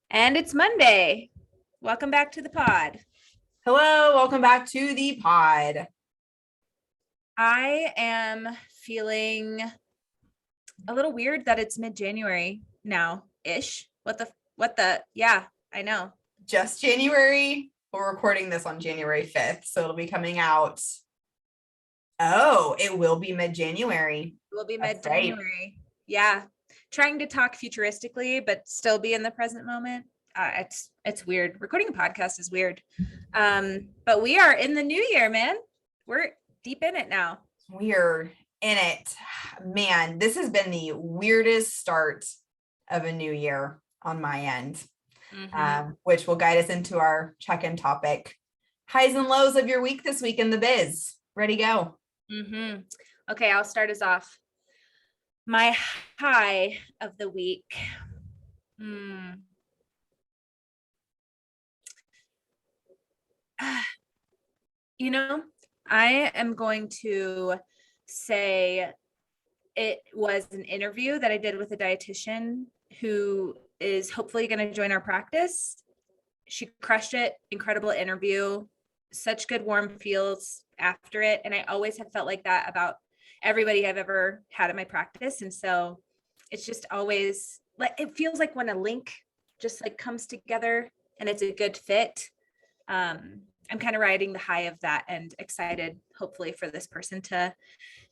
And it's Monday. Welcome back to the pod. Hello, welcome back to the pod. I am feeling a little weird that it's mid-January now-ish. Yeah, I know. Just January. We're recording this on January 5th, so it'll be coming out. Oh, it will be mid-January. It will be That's mid-January. right. Yeah. Trying to talk futuristically, but still be in the present moment. It's weird. Recording a podcast is weird. But we are in the new year, man. We're deep in it now. We're in it. Man, this has been the weirdest start of a new year on my end, which will guide us into our check-in topic. Highs and lows of your week this week in the biz. Ready, go. Okay, I'll start us off. My high of the week. I am going to say it was an interview that I did with a dietitian who is hopefully going to join our practice. She crushed it. Incredible interview. Such good warm feels after it. And I always have felt like that about everybody I've ever had in my practice. And so it's just always like, it feels like when a link just like comes together and it's a good fit. I'm kind of riding the high of that and excited, hopefully, for this person to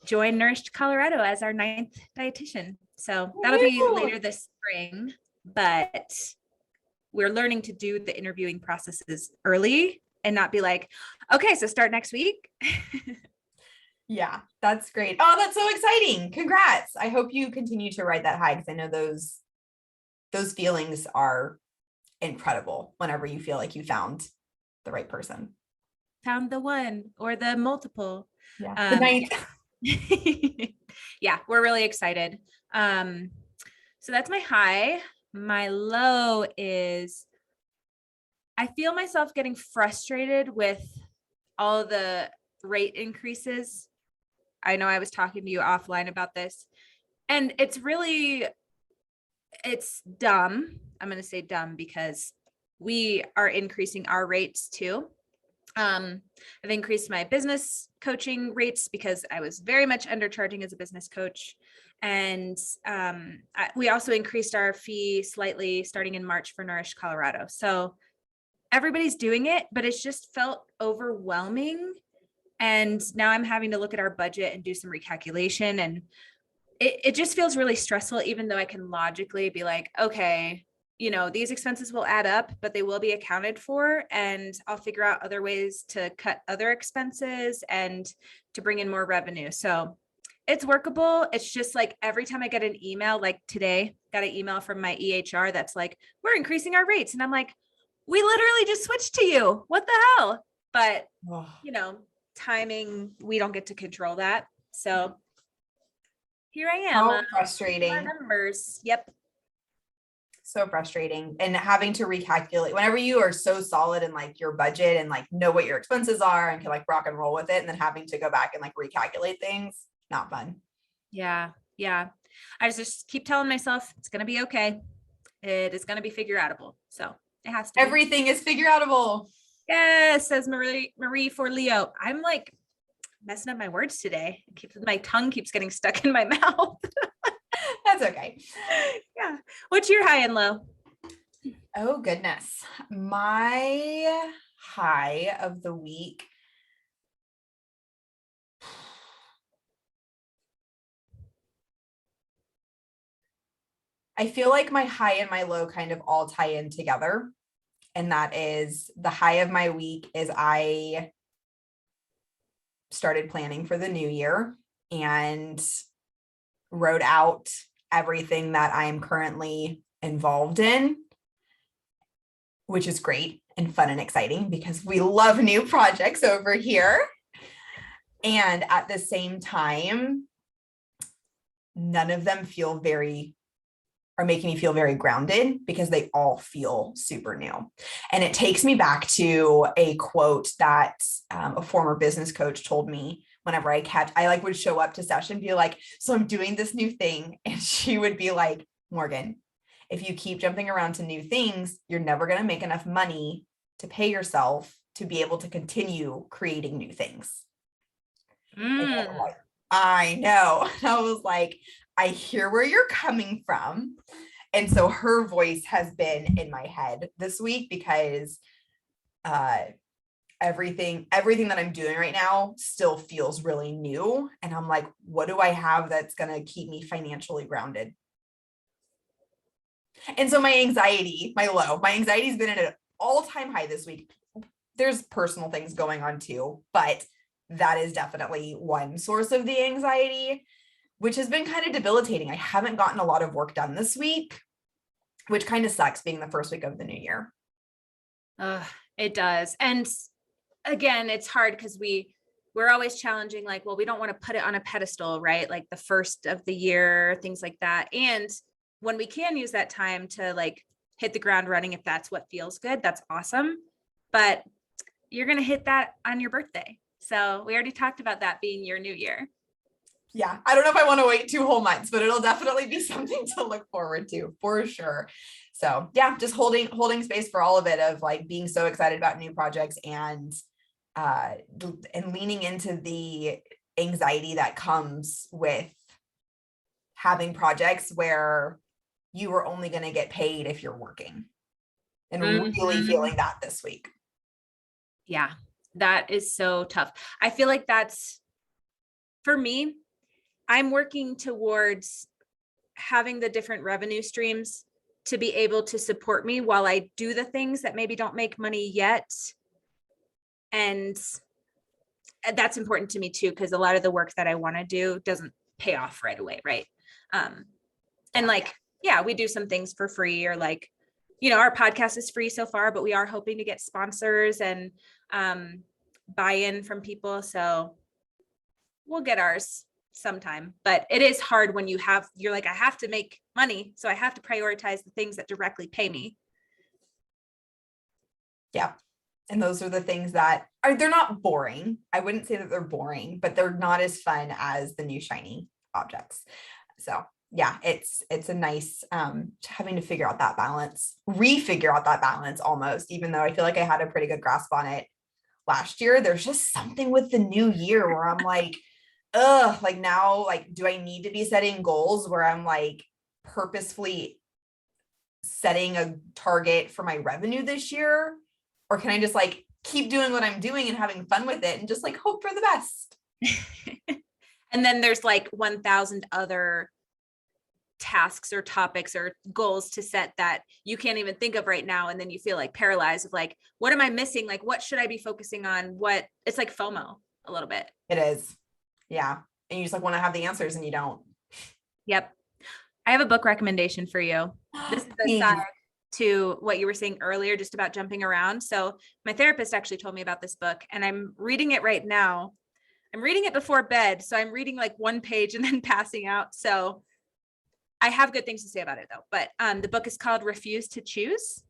join Nourished Colorado as our 9th dietitian. So that'll be later this spring, but we're learning to do the interviewing processes early and not be like, okay, so start next week. Yeah, that's great. Oh, that's so exciting. Congrats. I hope you continue to ride that high because I know those feelings are incredible whenever you feel like you found the right person. Found the one or the multiple. Yeah. The night. Yeah, we're really excited. So that's my high. My low is I feel myself getting frustrated with all the rate increases. I know I was talking to you offline about this, and it's dumb. I'm going to say dumb because we are increasing our rates too. I've increased my business coaching rates because I was very much undercharging as a business coach. And we also increased our fee slightly starting in March for Nourished Colorado. So everybody's doing it, but it's just felt overwhelming. And now I'm having to look at our budget and do some recalculation. And it just feels really stressful, even though I can logically be like, okay, these expenses will add up, but they will be accounted for. And I'll figure out other ways to cut other expenses and to bring in more revenue. So it's workable. It's just like every time I get an email, like today, got an email from my EHR that's like, we're increasing our rates. And I'm like, we literally just switched to you. What the hell? But, timing, we don't get to control that. So here I am. How frustrating. Numbers. Yep. So frustrating. And having to recalculate whenever you are so solid in like your budget and like know what your expenses are and can like rock and roll with it. And then having to go back and like recalculate things, not fun. Yeah. I just keep telling myself it's going to be okay. It is going to be figure outable. So it has to. Everything is figure outable. Yes, says Marie for Leo. I'm like messing up my words today. My tongue keeps getting stuck in my mouth. That's okay. Yeah. What's your high and low? Oh, goodness. My high of the week. I feel like my high and my low kind of all tie in together. And that is the high of my week is I started planning for the new year and wrote out everything that I am currently involved in, which is great and fun and exciting because we love new projects over here. And at the same time, none of them are making me feel very grounded because they all feel super new. And it takes me back to a quote that a former business coach told me whenever I would show up to session and be like, so I'm doing this new thing. And she would be like, Morgan, If you keep jumping around to new things, you're never going to make enough money to pay yourself to be able to continue creating new things. I know. I was like, I hear where you're coming from. And so her voice has been in my head this week because everything that I'm doing right now still feels really new. And I'm like, what do I have that's going to keep me financially grounded? And so my anxiety's been at an all-time high this week. There's personal things going on too, but that is definitely one source of the anxiety, which has been kind of debilitating. I haven't gotten a lot of work done this week, which kind of sucks being the first week of the new year. It does. And again, it's hard because we're always challenging, like, well, we don't want to put it on a pedestal, right? Like the first of the year, things like that. And when we can use that time to like hit the ground running, if that's what feels good, that's awesome. But you're going to hit that on your birthday. So we already talked about that being your new year. Yeah. I don't know if I want to wait 2 whole months, but it'll definitely be something to look forward to for sure. So yeah, just holding space for all of it, of like being so excited about new projects and leaning into the anxiety that comes with having projects where you are only going to get paid if you're working, and really feeling that this week. Yeah, that is so tough. I feel like that's, for me, I'm working towards having the different revenue streams to be able to support me while I do the things that maybe don't make money yet. And that's important to me too, because a lot of the work that I want to do doesn't pay off right away. Right. And like, yeah, we do some things for free, or like, you know, our podcast is free so far, but we are hoping to get sponsors and buy-in from people. So we'll get ours sometime, but it is hard when you're like, I have to make money, so I have to prioritize the things that directly pay me. Yeah. And those are the things that they're not boring. I wouldn't say that they're boring, but they're not as fun as the new shiny objects. So yeah, it's a nice having to refigure out that balance almost, even though I feel like I had a pretty good grasp on it last year. There's just something with the new year where I'm like, like now, like, do I need to be setting goals where I'm like purposefully setting a target for my revenue this year? Or can I just like keep doing what I'm doing and having fun with it and just like hope for the best? And then there's like 1,000 other tasks or topics or goals to set that you can't even think of right now. And then you feel like paralyzed of like, what am I missing? Like, what should I be focusing on? It's like FOMO a little bit. It is. Yeah. And you just like want to have the answers and you don't. Yep. I have a book recommendation for you. This is aside to what you were saying earlier, just about jumping around. So my therapist actually told me about this book, and I'm reading it right now. I'm reading it before bed. So I'm reading like one page and then passing out. So I have good things to say about it though. But the book is called Refuse to Choose.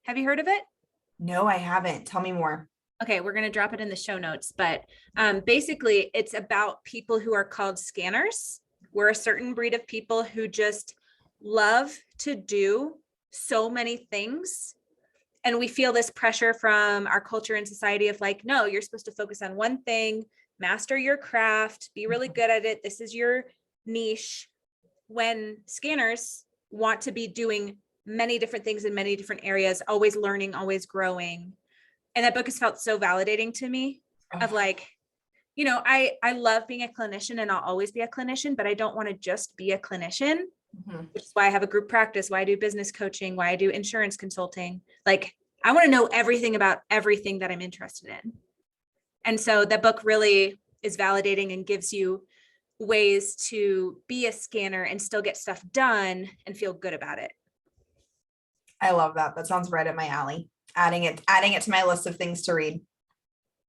Have you heard of it? No, I haven't. Tell me more. Okay, we're going to drop it in the show notes, but basically it's about people who are called scanners. We're a certain breed of people who just love to do so many things. And we feel this pressure from our culture and society of like, no, you're supposed to focus on one thing, master your craft, be really good at it. This is your niche. When scanners want to be doing many different things in many different areas, always learning, always growing. And that book has felt so validating to me of like, you know, I love being a clinician and I'll always be a clinician, but I don't want to just be a clinician, which is why I have a group practice, why I do business coaching, why I do insurance consulting. Like, I want to know everything about everything that I'm interested in. And so that book really is validating and gives you ways to be a scanner and still get stuff done and feel good about it. I love that. That sounds right up my alley. Adding it to my list of things to read.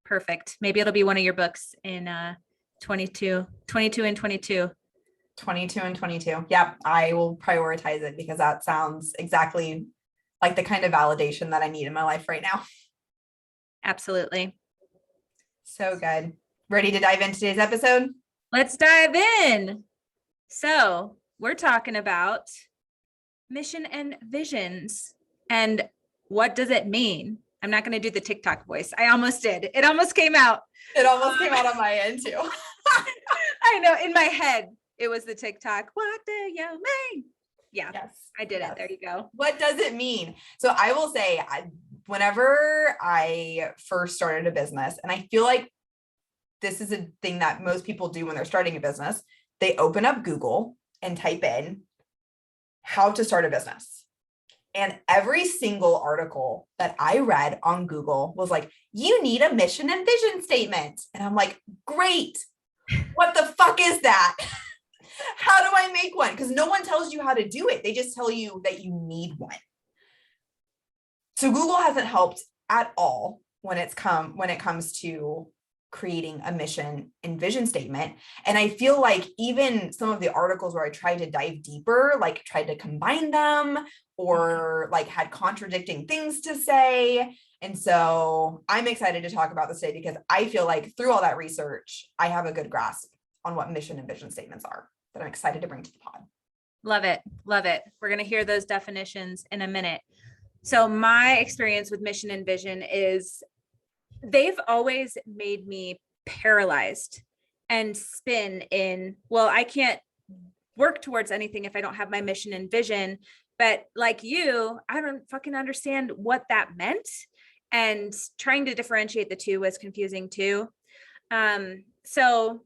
Perfect. Maybe it'll be one of your books in 22 and 22. 22 and 22. Yep. I will prioritize it because that sounds exactly like the kind of validation that I need in my life right now. Absolutely. So good. Ready to dive into today's episode? Let's dive in. So we're talking about mission and visions. And what does it mean? I'm not going to do the TikTok voice. I almost did. It almost came out. It almost came out on my end too. I know, in my head, it was the TikTok. What do you mean? Yeah, Yes, I did yes. it. There you go. What does it mean? So I will say, whenever I first started a business, and I feel like this is a thing that most people do when they're starting a business, they open up Google and type in how to start a business. And every single article that I read on Google was like, you need a mission and vision statement. And I'm like, great. What the fuck is that? How do I make one? Because no one tells you how to do it. They just tell you that you need one. So Google hasn't helped at all when it comes to creating a mission and vision statement. And I feel like even some of the articles where I tried to dive deeper, like tried to combine them or like had contradicting things to say. And so I'm excited to talk about this today because I feel like through all that research, I have a good grasp on what mission and vision statements are that I'm excited to bring to the pod. Love it. Love it. We're going to hear those definitions in a minute. So my experience with mission and vision is they've always made me paralyzed and spin in, well, I can't work towards anything if I don't have my mission and vision. But like you, I don't fucking understand what that meant. And trying to differentiate the two was confusing too. So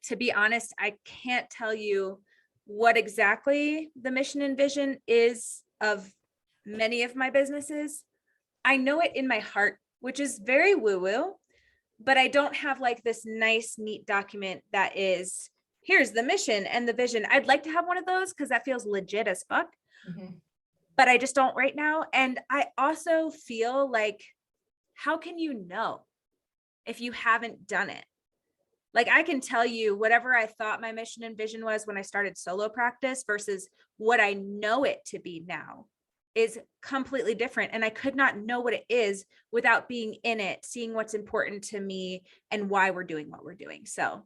to be honest, I can't tell you what exactly the mission and vision is of many of my businesses. I know it in my heart, which is very woo-woo, but I don't have like this nice, neat document that is, here's the mission and the vision. I'd like to have one of those because that feels legit as fuck, but I just don't right now. And I also feel like, how can you know if you haven't done it? Like I can tell you whatever I thought my mission and vision was when I started solo practice versus what I know it to be now is completely different. And I could not know what it is without being in it, seeing what's important to me and why we're doing what we're doing. So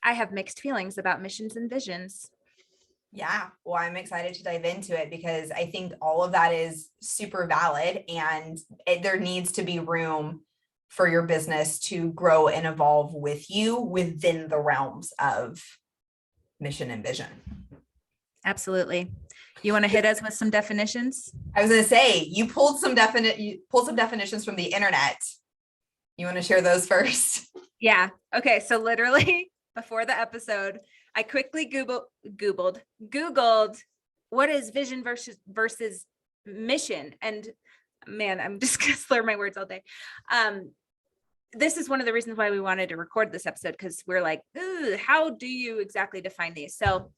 I have mixed feelings about missions and visions. Yeah, well, I'm excited to dive into it because I think all of that is super valid and there needs to be room for your business to grow and evolve with you within the realms of mission and vision. Absolutely. You want to hit us with some definitions? I was going to say, you pulled some definitions from the internet. You want to share those first? Yeah. Okay. So literally before the episode, I quickly Googled what is vision versus mission. And man, I'm just going to slur my words all day. This is one of the reasons why we wanted to record this episode, because we're like, how do you exactly define these? So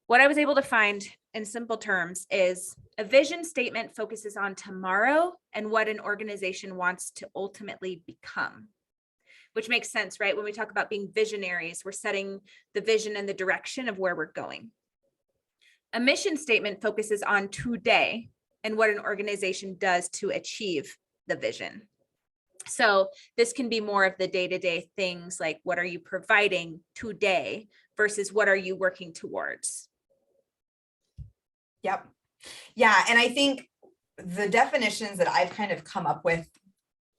what I was able to find in simple terms is a vision statement focuses on tomorrow and what an organization wants to ultimately become, which makes sense, right? When we talk about being visionaries, we're setting the vision and the direction of where we're going. A mission statement focuses on today and what an organization does to achieve the vision. So this can be more of the day-to-day things like what are you providing today versus what are you working towards? Yep. Yeah. And I think the definitions that I've kind of come up with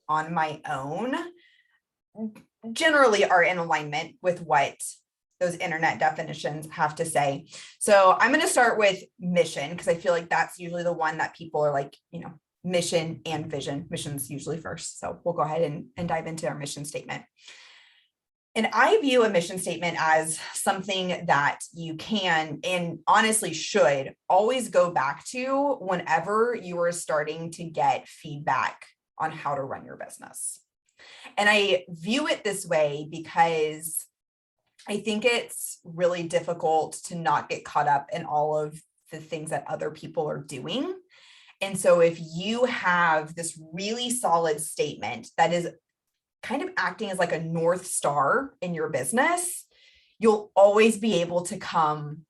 on my own generally are in alignment with what those internet definitions have to say. So I'm going to start with mission because I feel like that's usually the one that people are like, mission and vision. Mission's usually first. So we'll go ahead and dive into our mission statement. And I view a mission statement as something that you can and honestly should always go back to whenever you are starting to get feedback on how to run your business. And I view it this way because I think it's really difficult to not get caught up in all of the things that other people are doing. And so if you have this really solid statement that is kind of acting as like a North Star in your business, you'll always be able to come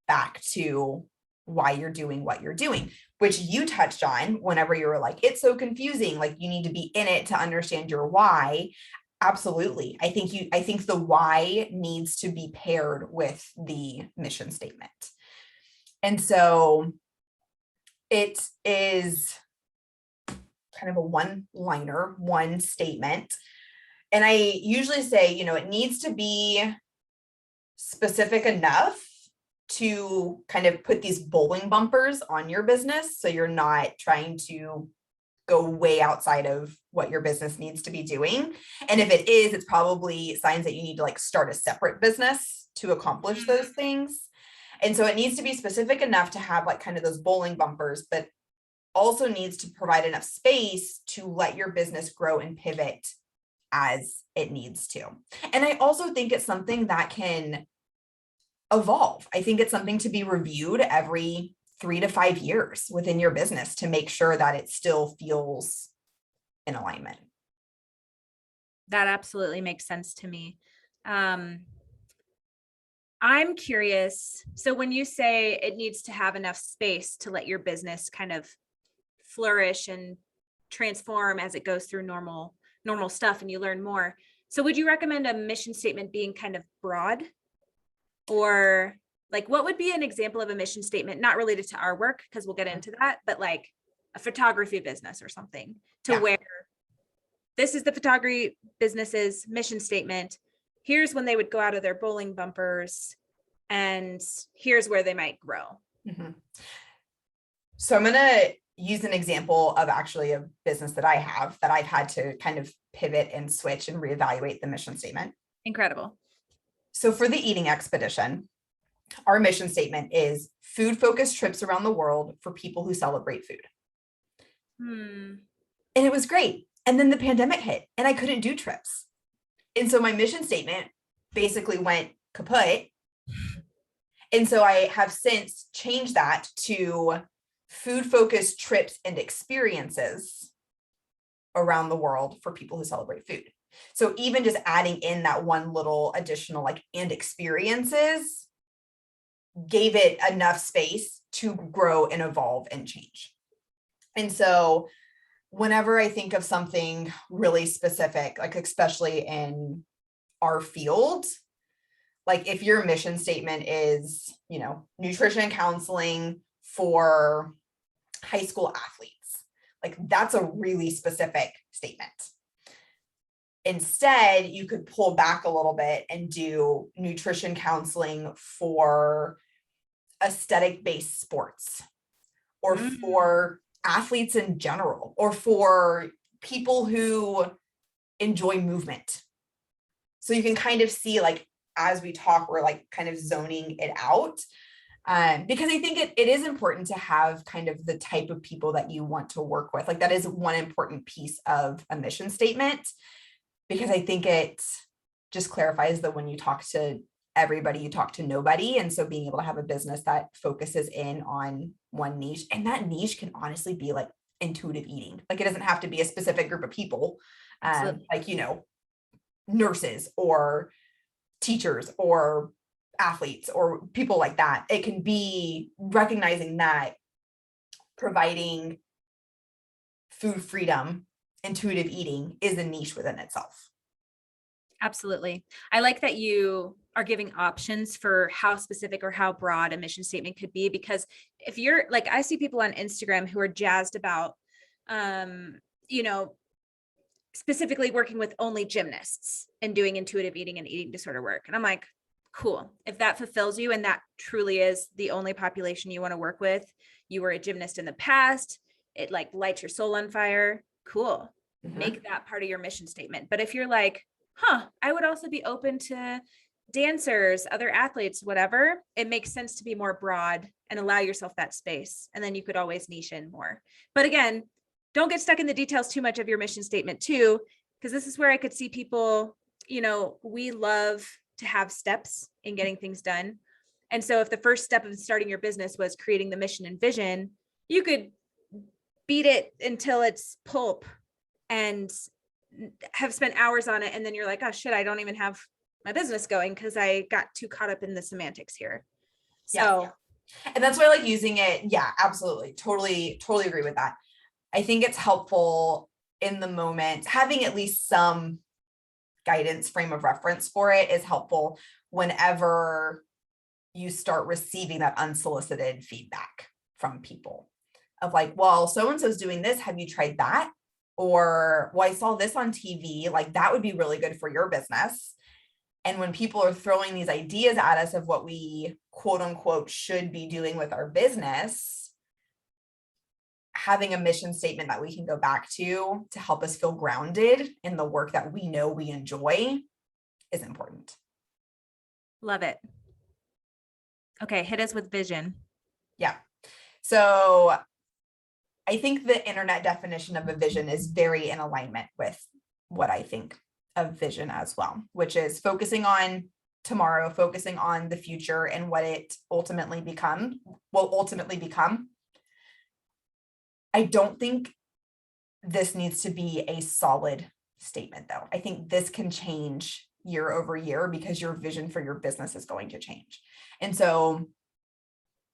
back to why you're doing what you're doing, which you touched on whenever you were like, it's so confusing. Like you need to be in it to understand your why. Absolutely. I think the why needs to be paired with the mission statement. And so it is kind of a one-liner, one statement. And I usually say, it needs to be specific enough to kind of put these bowling bumpers on your business. So you're not trying to go way outside of what your business needs to be doing. And if it is, it's probably signs that you need to like start a separate business to accomplish those things. And so it needs to be specific enough to have like kind of those bowling bumpers, but also needs to provide enough space to let your business grow and pivot as it needs to. And I also think it's something that can evolve. I think it's something to be reviewed every 3 to 5 years within your business to make sure that it still feels in alignment. That absolutely makes sense to me. I'm curious. So when you say it needs to have enough space to let your business kind of flourish and transform as it goes through normal stuff and you learn more. So would you recommend a mission statement being kind of broad? Or like what would be an example of a mission statement, not related to our work, because we'll get into that, but like a photography business or something to where this is the photography business's mission statement. Here's when they would go out of their bowling bumpers and here's where they might grow. Mm-hmm. So I'm going to use an example of actually a business that I have that I've had to kind of pivot and switch and reevaluate the mission statement. Incredible. So for the eating expedition, our mission statement is food-focused trips around the world for people who celebrate food. And it was great. And then the pandemic hit and I couldn't do trips. And so my mission statement basically went kaput. And so I have since changed that to food-focused trips and experiences around the world for people who celebrate food. So even just adding in that one little additional like and experiences gave it enough space to grow and evolve and change. And so whenever I think of something really specific, like especially in our field, like if your mission statement is, nutrition counseling for high school athletes, like that's a really specific statement. Instead, you could pull back a little bit and do nutrition counseling for aesthetic-based sports or for athletes in general, or for people who enjoy movement. So you can kind of see like, as we talk, we're like kind of zoning it out. Because I think it is important to have kind of the type of people that you want to work with. Like that is one important piece of a mission statement, because I think it just clarifies that when you talk to everybody, you talk to nobody. And so being able to have a business that focuses in on one niche, and that niche can honestly be like intuitive eating. Like it doesn't have to be a specific group of people, like, nurses or teachers or athletes or people like that. It can be recognizing that providing food freedom, intuitive eating is a niche within itself. Absolutely. I like that you are giving options for how specific or how broad a mission statement could be, because if you're like, I see people on Instagram who are jazzed about, specifically working with only gymnasts and doing intuitive eating and eating disorder work. And I'm like, cool. If that fulfills you and that truly is the only population you want to work with, you were a gymnast in the past, it like lights your soul on fire. Cool. Make that part of your mission statement. But if you're like, I would also be open to dancers, other athletes, whatever, it makes sense to be more broad and allow yourself that space. And then you could always niche in more. But again, don't get stuck in the details too much of your mission statement too, because this is where I could see people, we love to have steps in getting things done. And so if the first step of starting your business was creating the mission and vision, you could beat it until it's pulp and have spent hours on it. And then you're like, oh shit, I don't even have my business going because I got too caught up in the semantics here. So, and that's why I like using it. Yeah, absolutely. Totally agree with that. I think it's helpful in the moment, having at least some guidance frame of reference for it is helpful whenever you start receiving that unsolicited feedback from people of like, well, so-and-so's doing this. Have you tried that? Or, well, I saw this on TV. Like that would be really good for your business. And when people are throwing these ideas at us of what we quote unquote should be doing with our business, having a mission statement that we can go back to help us feel grounded in the work that we know we enjoy is important. Love it. Okay, hit us with vision. Yeah. So I think the internet definition of a vision is very in alignment with what I think of vision as well, which is focusing on tomorrow, focusing on the future and what it will ultimately become. I don't think this needs to be a solid statement though. I think this can change year over year because your vision for your business is going to change. And so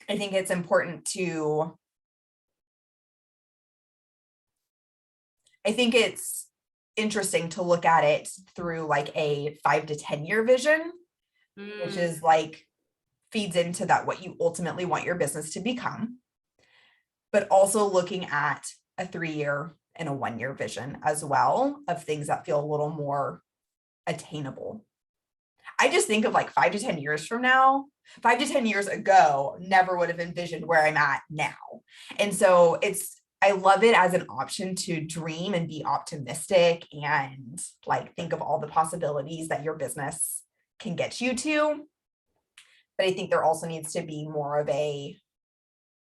I think it's important to, I think it's interesting to look at it through like a 5 to 10 year vision, which is like feeds into that, what you ultimately want your business to become, but also looking at a 3-year and a 1-year vision as well of things that feel a little more attainable. I just think of like 5 to 10 years from now, 5 to 10 years ago, never would have envisioned where I'm at now. And so I love it as an option to dream and be optimistic and like think of all the possibilities that your business can get you to. But I think there also needs to be more of a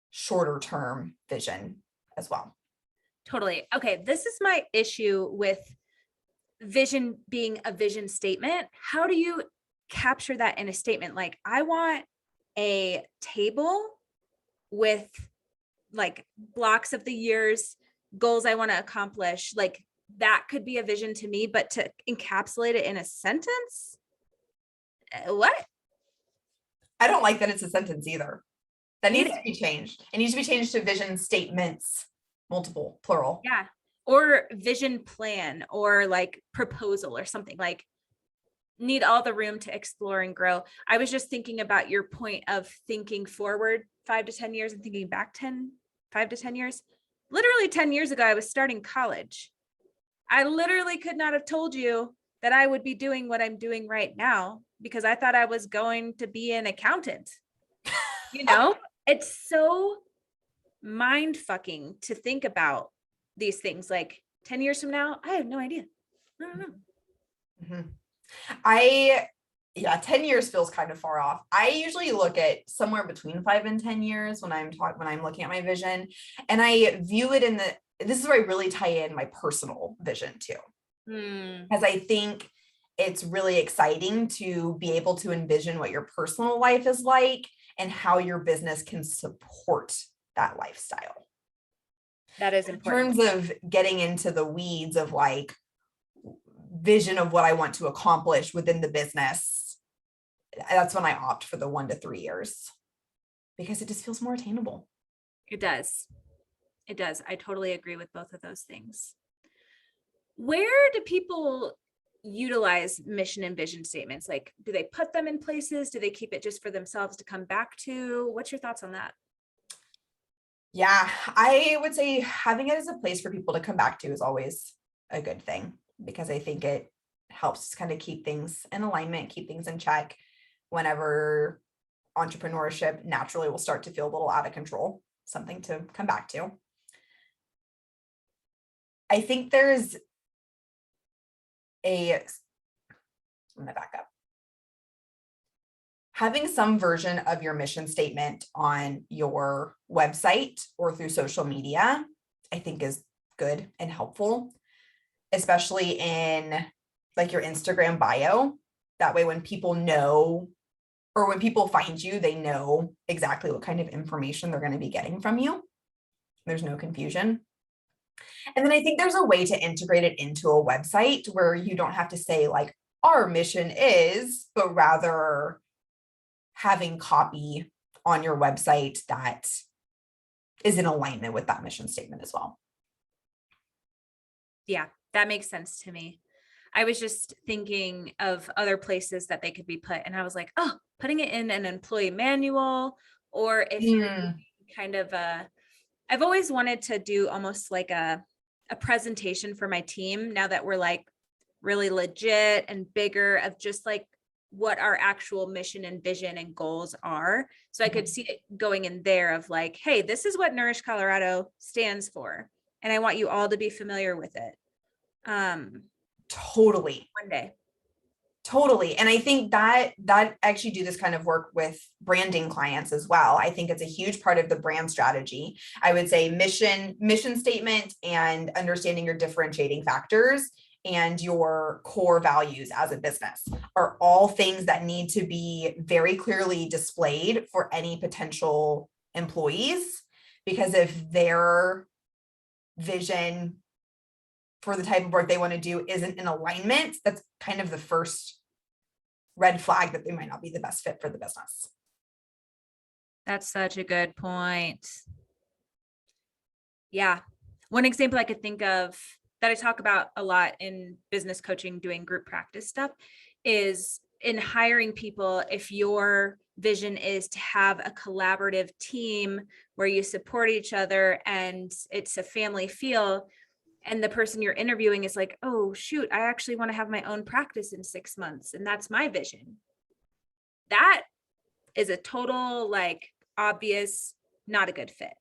shorter term vision as well. Totally. Okay, this is my issue with vision being a vision statement. How do you capture that in a statement? Like, I want a table with like blocks of the years, goals I want to accomplish. Like that could be a vision to me, but to encapsulate it in a sentence, what? I don't like that it's a sentence either. That needs to be changed. It needs to be changed to vision statements, multiple, plural. Yeah. Or vision plan or like proposal or something. Like need all the room to explore and grow. I was just thinking about your point of thinking forward 5 to 10 years and thinking back 5 to 10 years. Literally 10 years ago, I was starting college. I literally could not have told you that I would be doing what I'm doing right now because I thought I was going to be an accountant. You know, it's so mind fucking to think about these things. Like 10 years from now, I have no idea. I don't know. Mm-hmm. 10 years feels kind of far off. I usually look at somewhere between 5 and 10 years when I'm looking at my vision, and I view it this is where I really tie in my personal vision too. Because I think it's really exciting to be able to envision what your personal life is like and how your business can support that lifestyle. That is important. In terms of getting into the weeds of like vision of what I want to accomplish within the business, that's when I opt for the 1 to 3 years because it just feels more attainable. It does. It does. I totally agree with both of those things. Where do people utilize mission and vision statements? Like, do they put them in places? Do they keep it just for themselves to come back to? What's your thoughts on that? Yeah, I would say having it as a place for people to come back to is always a good thing because I think it helps kind of keep things in alignment, keep things in check whenever entrepreneurship naturally will start to feel a little out of control, something to come back to. I think I'm gonna back up. Having some version of your mission statement on your website or through social media, I think is good and helpful, especially in like your Instagram bio. That way, when people know or when people find you, they know exactly what kind of information they're going to be getting from you. There's no confusion. And then I think there's a way to integrate it into a website where you don't have to say like our mission is, but rather having copy on your website that is in alignment with that mission statement as well. Yeah, that makes sense to me. I was just thinking of other places that they could be put, and I was like, oh, putting it in an employee manual, or if you're doing kind of I've always wanted to do almost like a presentation for my team now that we're like really legit and bigger, of just like what our actual mission and vision and goals are. So I could see it going in there of like, hey, this is what Nourish Colorado stands for, and I want you all to be familiar with it. Totally. One day. Totally. And I think that I actually do this kind of work with branding clients as well. I think it's a huge part of the brand strategy. I would say mission statement, and understanding your differentiating factors and your core values as a business are all things that need to be very clearly displayed for any potential employees, because if their vision for the type of work they want to do isn't in alignment, that's kind of the first red flag that they might not be the best fit for the business. That's such a good point. Yeah. One example I could think of that I talk about a lot in business coaching, doing group practice stuff, is in hiring people. If your vision is to have a collaborative team where you support each other and it's a family feel, and the person you're interviewing is like, oh shoot, I actually want to have my own practice in 6 months, and that's my vision. That is a total, like, obvious, not a good fit.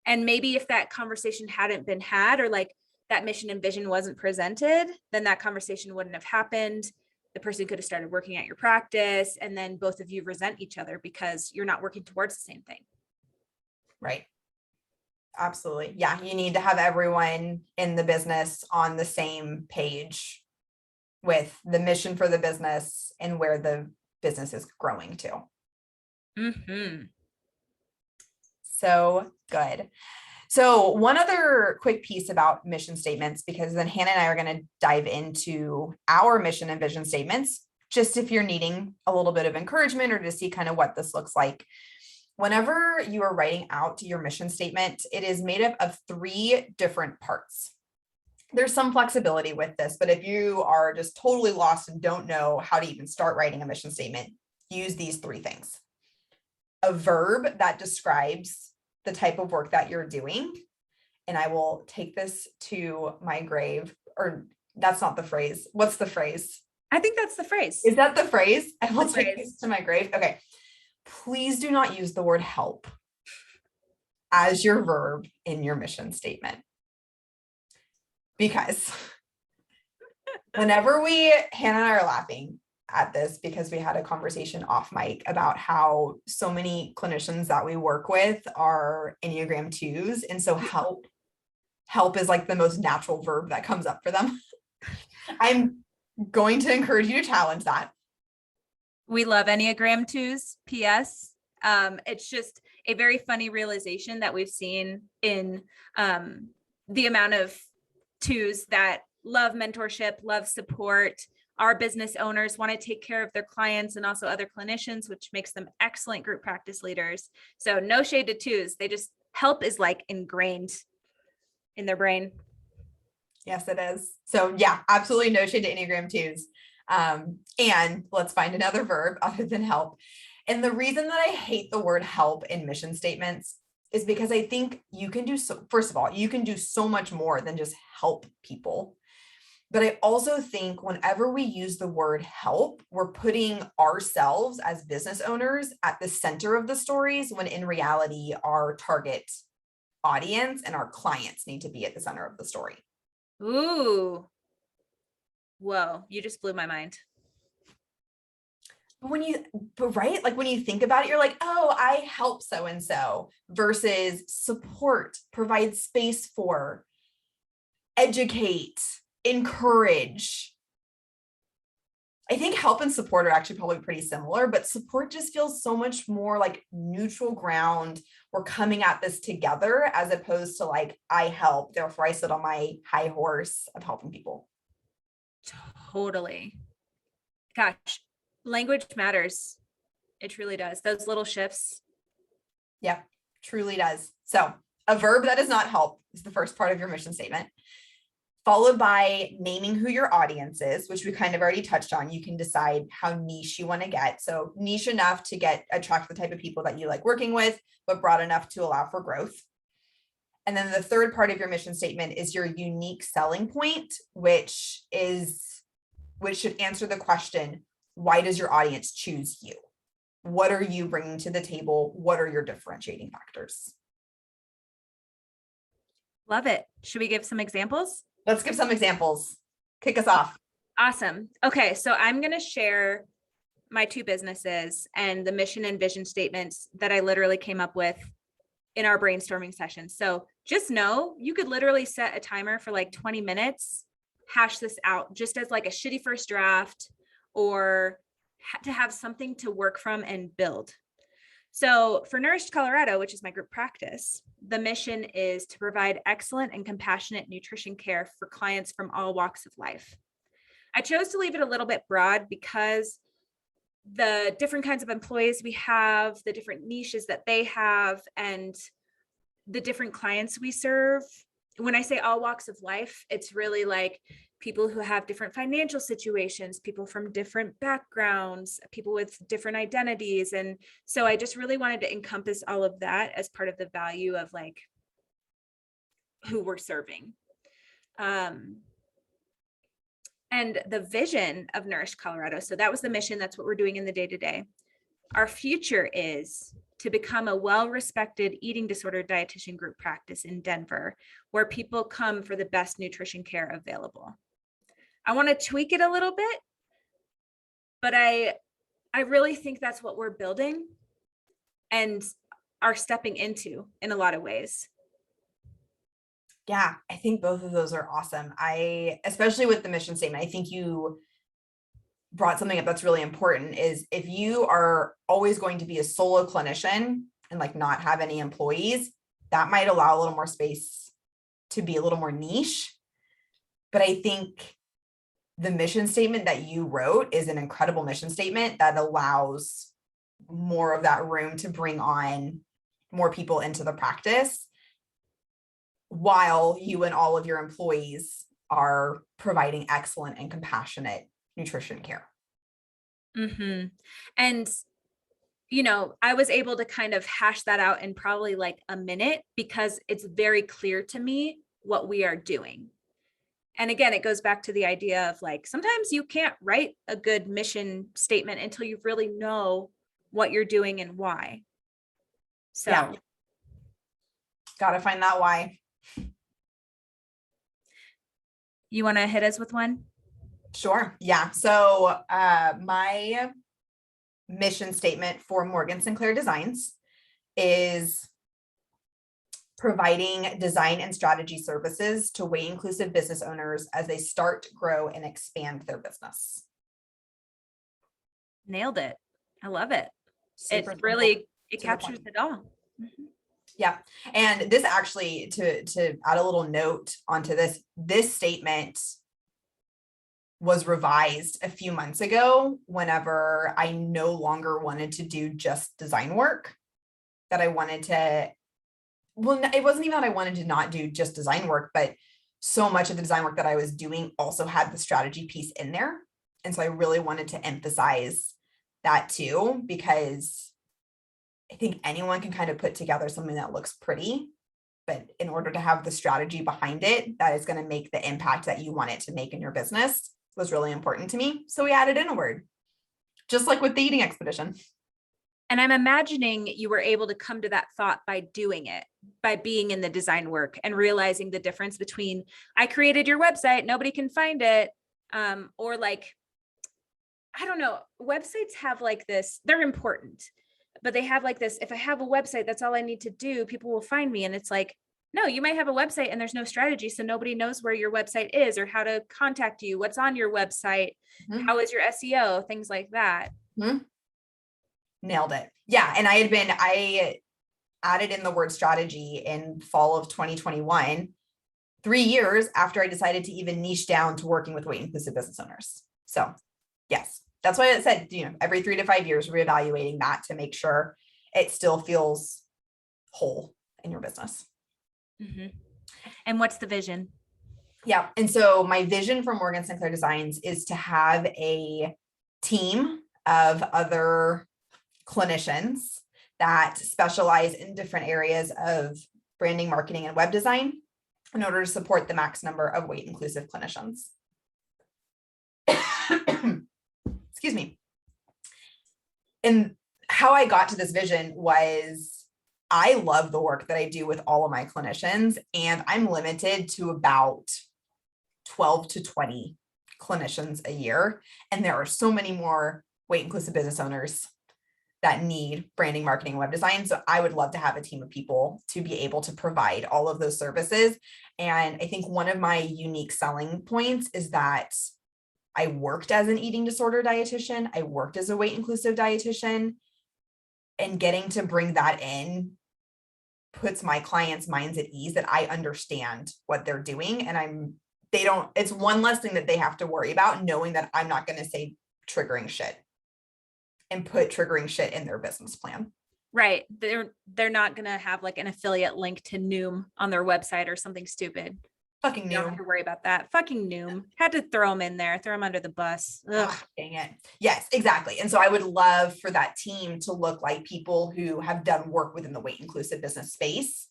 And maybe if that conversation hadn't been had, or like that mission and vision wasn't presented, then that conversation wouldn't have happened. The person could have started working at your practice, and then both of you resent each other because you're not working towards the same thing. Right. Absolutely. Yeah. You need to have everyone in the business on the same page with the mission for the business and where the business is growing to. Mm-hmm. So good. So one other quick piece about mission statements, because then Hannah and I are going to dive into our mission and vision statements, just if you're needing a little bit of encouragement or to see kind of what this looks like. Whenever you are writing out your mission statement, it is made up of 3 different parts. There's some flexibility with this, but if you are just totally lost and don't know how to even start writing a mission statement, use these 3 things. A verb that describes the type of work that you're doing. And I will take this to my grave, or that's not the phrase. What's the phrase? I think that's the phrase. Is that the phrase? I will take this to my grave. Okay. Please do not use the word help as your verb in your mission statement. Because whenever Hannah and I are laughing at this, because we had a conversation off mic about how so many clinicians that we work with are Enneagram 2s. And so help is like the most natural verb that comes up for them. I'm going to encourage you to challenge that. We love Enneagram 2s. P.S. It's just a very funny realization that we've seen in the amount of 2s that love mentorship, love support. Our business owners want to take care of their clients and also other clinicians, which makes them excellent group practice leaders. So no shade to 2s. They just, help is like ingrained in their brain. Yes, it is. So yeah, absolutely no shade to Enneagram 2s. And let's find another verb other than help. And the reason that I hate the word help in mission statements is because I think you can do so, first of all, you can do so much more than just help people. But I also think whenever we use the word help, we're putting ourselves as business owners at the center of the stories, when in reality, our target audience and our clients need to be at the center of the story. Ooh. Whoa, you just blew my mind. But right, like when you think about it, you're like, oh, I help so-and-so, versus support, provide space for, educate, encourage. I think help and support are actually probably pretty similar, but support just feels so much more like neutral ground. We're coming at this together, as opposed to like, I help, therefore I sit on my high horse of helping people. Totally. Gosh, language matters. It truly does. Those little shifts. Yeah, truly does. So a verb that does not help is the first part of your mission statement. followed by naming who your audience is, which we kind of already touched on. You can decide how niche you want to get. So niche enough to attract the type of people that you like working with, but broad enough to allow for growth. And then the third part of your mission statement is your unique selling point, which should answer the question, why does your audience choose you? What are you bringing to the table? What are your differentiating factors? Love it. Should we give some examples? Let's give some examples. Kick us off. Awesome. Okay. So I'm going to share my two businesses and the mission and vision statements that I literally came up with in our brainstorming session. So just know you could literally set a timer for like 20 minutes, hash this out just as like a shitty first draft, or to have something to work from and build. So for Nourished Colorado, which is my group practice, the mission is to provide excellent and compassionate nutrition care for clients from all walks of life. I chose to leave it a little bit broad because the different kinds of employees we have, the different niches that they have, and the different clients we serve. When I say all walks of life, it's really like people who have different financial situations, people from different backgrounds, people with different identities. And so I just really wanted to encompass all of that as part of the value of like who we're serving. And the vision of Nourished Colorado. So that was the mission. That's what we're doing in the day-to-day. Our future is to become a well-respected eating disorder dietitian group practice in Denver, where people come for the best nutrition care available. I want to tweak it a little bit, but I really think that's what we're building and are stepping into in a lot of ways. Yeah, I think both of those are awesome. Especially with the mission statement, I think you brought something up that's really important is if you are always going to be a solo clinician and like not have any employees, that might allow a little more space to be a little more niche. But I think the mission statement that you wrote is an incredible mission statement that allows more of that room to bring on more people into the practice while you and all of your employees are providing excellent and compassionate nutrition care. Mm-hmm. And, you know, I was able to kind of hash that out in probably like a minute because it's very clear to me what we are doing. And again, it goes back to the idea of like, sometimes you can't write a good mission statement until you really know what you're doing and why. So yeah. Got to find that why. You want to hit us with one? Sure. Yeah. So my mission statement for Morgan Sinclair Designs is providing design and strategy services to weight inclusive business owners as they start, grow, and expand their business. Nailed it. I love it. Super It really, it to the captures point. it all. Mm-hmm. Yeah. And this actually, to add a little note onto this statement was revised a few months ago whenever I no longer wanted to do just design work, that I wanted to, well, it wasn't even that I wanted to not do just design work, but so much of the design work that I was doing also had the strategy piece in there. And so I really wanted to emphasize that too, because I think anyone can kind of put together something that looks pretty, but in order to have the strategy behind it, that is going to make the impact that you want it to make in your business was really important to me. So we added in a word, just like with the eating expedition. And I'm imagining you were able to come to that thought by doing it, by being in the design work and realizing the difference between I created your website, nobody can find it. Or like, I don't know, websites have like this, they're important, but they have like this, if I have a website, that's all I need to do, people will find me. And it's like, no, you might have a website and there's no strategy. So nobody knows where your website is or how to contact you, what's on your website, how is your SEO, things like that. Nailed it. Yeah. And I added in the word strategy in fall of 2021, 3 years after I decided to even niche down to working with weight inclusive business owners. So yes, that's why it said, every 3 to 5 years, reevaluating that to make sure it still feels whole in your business. Mm-hmm. And what's the vision? Yeah. And so my vision for Morgan Sinclair Designs is to have a team of other clinicians that specialize in different areas of branding, marketing, and web design in order to support the max number of weight inclusive clinicians. Excuse me. And how I got to this vision was I love the work that I do with all of my clinicians, and I'm limited to about 12 to 20 clinicians a year. And there are so many more weight inclusive business owners that need branding, marketing, web design. So I would love to have a team of people to be able to provide all of those services. And I think one of my unique selling points is that I worked as an eating disorder dietitian. I worked as a weight inclusive dietitian, and getting to bring that in puts my clients' minds at ease that I understand what they're doing. And it's one less thing that they have to worry about, knowing that I'm not going to say triggering shit and put triggering shit in their business plan. Right. They're not going to have like an affiliate link to Noom on their website or something stupid. Fucking You don't have to worry about that. Fucking Noom. Had to throw them in there, throw them under the bus. Ugh. Dang it. Yes, exactly. And so I would love for that team to look like people who have done work within the weight inclusive business space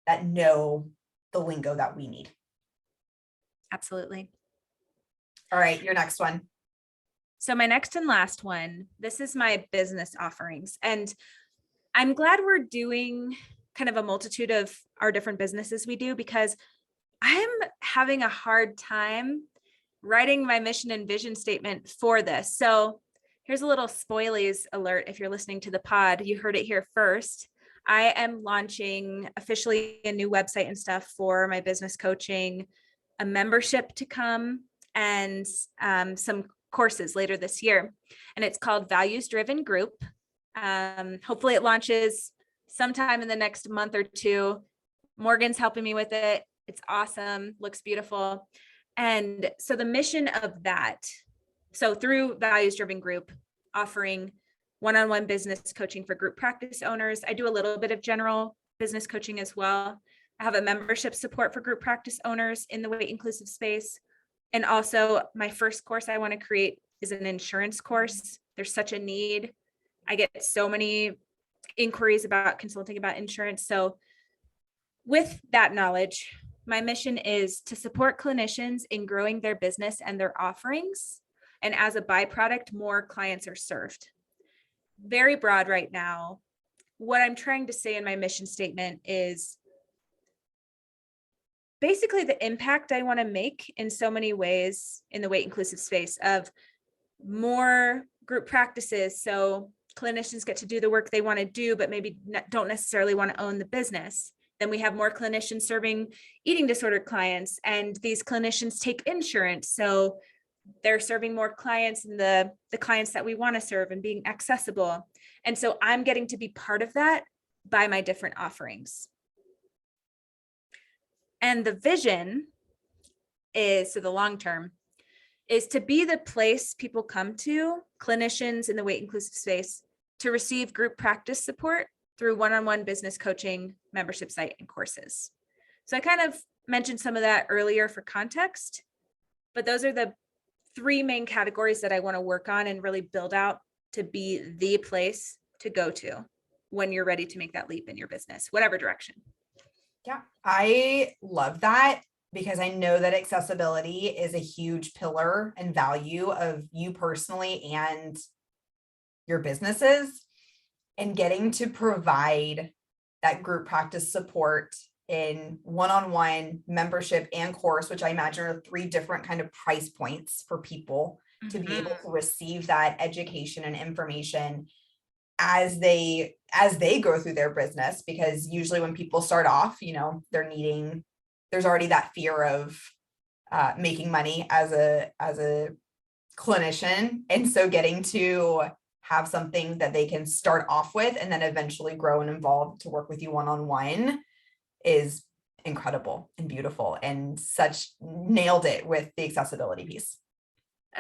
that know the lingo that we need. Absolutely. All right, your next one. So my next and last one, this is my business offerings. And I'm glad we're doing kind of a multitude of our different businesses we do, because I'm having a hard time writing my mission and vision statement for this. So here's a little spoilies alert. If you're listening to the pod, you heard it here first. I am launching officially a new website and stuff for my business coaching, a membership to come, and some courses later this year. And it's called Values Driven Group. Hopefully it launches sometime in the next month or two. Morgan's helping me with it. It's awesome, looks beautiful. And so the mission of that, so through Values Driven Group, offering one-on-one business coaching for group practice owners. I do a little bit of general business coaching as well. I have a membership support for group practice owners in the weight inclusive space. And also my first course I want to create is an insurance course. There's such a need. I get so many inquiries about consulting about insurance. So with that knowledge, my mission is to support clinicians in growing their business and their offerings. And as a byproduct, more clients are served. Very broad right now. What I'm trying to say in my mission statement is basically the impact I want to make in so many ways in the weight inclusive space of more group practices. So clinicians get to do the work they want to do, but maybe don't necessarily want to own the business. Then we have more clinicians serving eating disorder clients, and these clinicians take insurance. So they're serving more clients and the clients that we want to serve and being accessible. And so I'm getting to be part of that by my different offerings. And the vision is, so the long term, is to be the place people come to, clinicians in the weight inclusive space, to receive group practice support through one-on-one business coaching, membership site, and courses. So I kind of mentioned some of that earlier for context, but those are the three main categories that I want to work on and really build out to be the place to go to when you're ready to make that leap in your business, whatever direction. Yeah, I love that, because I know that accessibility is a huge pillar and value of you personally and your businesses, and getting to provide that group practice support in one-on-one membership and course, which I imagine are 3 different kind of price points for people to be able to receive that education and information as they go through their business. Because usually when people start off, there's already that fear of making money as a clinician. And so getting to have something that they can start off with and then eventually grow and evolve to work with you one-on-one is incredible and beautiful, and such nailed it with the accessibility piece.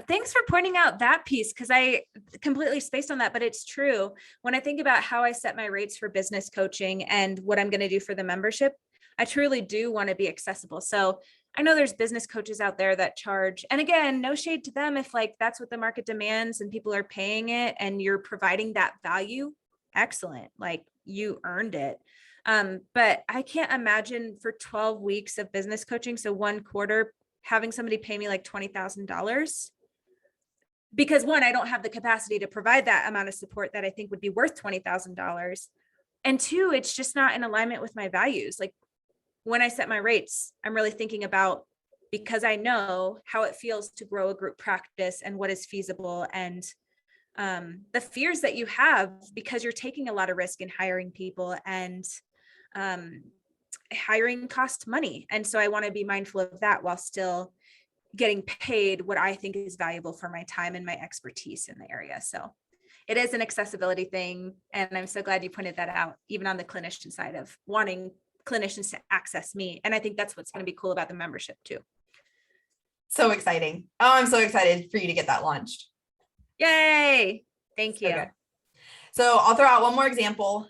Thanks for pointing out that piece, because I completely spaced on that, but it's true. When I think about how I set my rates for business coaching and what I'm going to do for the membership, I truly do want to be accessible. So I know there's business coaches out there that charge, and again, no shade to them if like that's what the market demands and people are paying it and you're providing that value, excellent. Like you earned it. But I can't imagine for 12 weeks of business coaching, so 1 quarter, having somebody pay me like $20,000, because one, I don't have the capacity to provide that amount of support that I think would be worth $20,000. And two, it's just not in alignment with my values. Like when I set my rates, I'm really thinking about, because I know how it feels to grow a group practice and what is feasible, and the fears that you have because you're taking a lot of risk in hiring people, and hiring costs money. And so I want to be mindful of that while still getting paid what I think is valuable for my time and my expertise in the area. So it is an accessibility thing. And I'm so glad you pointed that out, even on the clinician side of wanting clinicians to access me. And I think that's what's going to be cool about the membership too. So exciting. Oh, I'm so excited for you to get that launched. Yay. Thank you. Okay. So I'll throw out one more example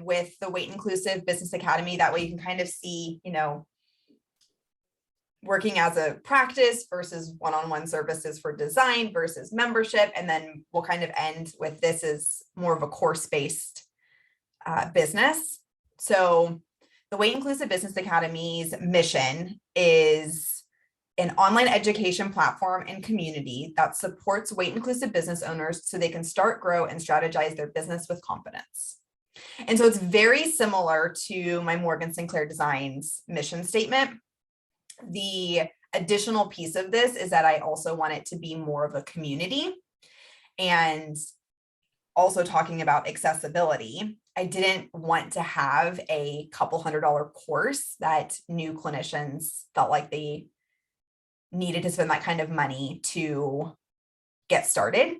with the Weight Inclusive Business Academy. That way you can kind of see, working as a practice versus one-on-one services for design versus membership. And then we'll kind of end with this is more of a course-based business. So the Weight Inclusive Business Academy's mission is an online education platform and community that supports weight inclusive business owners so they can start, grow, and strategize their business with confidence. And so it's very similar to my Morgan Sinclair Designs mission statement. The additional piece of this is that I also want it to be more of a community, and also talking about accessibility. I didn't want to have a couple $100 course that new clinicians felt like they needed to spend that kind of money to get started.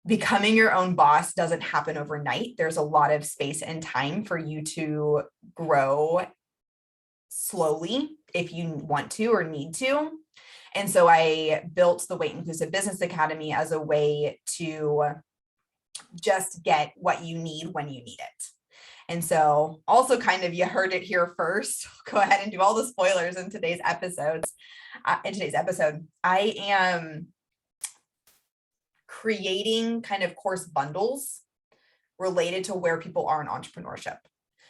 Becoming your own boss doesn't happen overnight. There's a lot of space and time for you to grow slowly if you want to or need to. And so I built the Weight Inclusive Business Academy as a way to just get what you need when you need it. And so also kind of, you heard it here first, go ahead and do all the spoilers in today's episode. I am creating kind of course bundles related to where people are in entrepreneurship.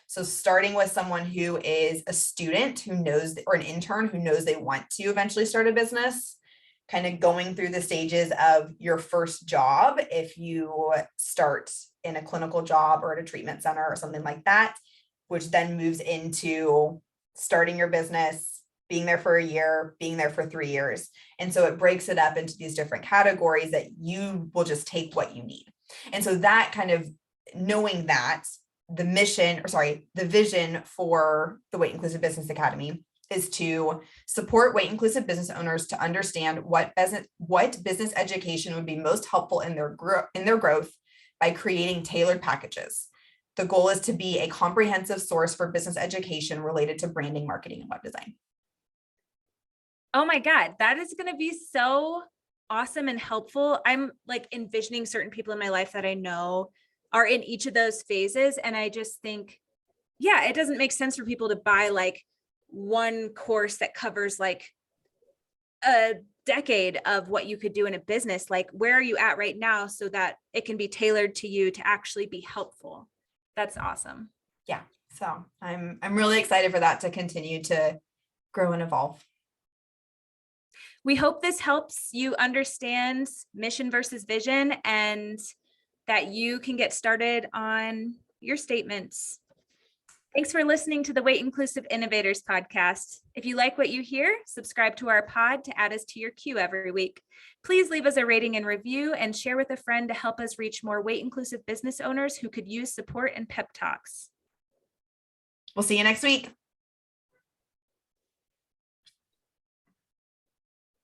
So starting with someone who is a student who knows, or an intern who knows they want to eventually start a business, kind of going through the stages of your first job. If you start in a clinical job or at a treatment center or something like that, which then moves into starting your business, being there for a year, being there for 3 years. And so it breaks it up into these different categories that you will just take what you need. And so that kind of knowing that the vision for the Weight Inclusive Business Academy is to support weight inclusive business owners to understand what business education would be most helpful in their growth by creating tailored packages. The goal is to be a comprehensive source for business education related to branding, marketing, and web design. Oh my God, that is going to be so awesome and helpful. I'm like envisioning certain people in my life that I know are in each of those phases. And I just think, yeah, it doesn't make sense for people to buy like one course that covers like a decade of what you could do in a business. Like, where are you at right now so that it can be tailored to you to actually be helpful? That's awesome. Yeah. So I'm really excited for that to continue to grow and evolve. We hope this helps you understand mission versus vision, and that you can get started on your statements. Thanks for listening to the Weight Inclusive Innovators podcast. If you like what you hear, subscribe to our pod to add us to your queue every week. Please leave us a rating and review, and share with a friend to help us reach more weight inclusive business owners who could use support and pep talks. We'll see you next week.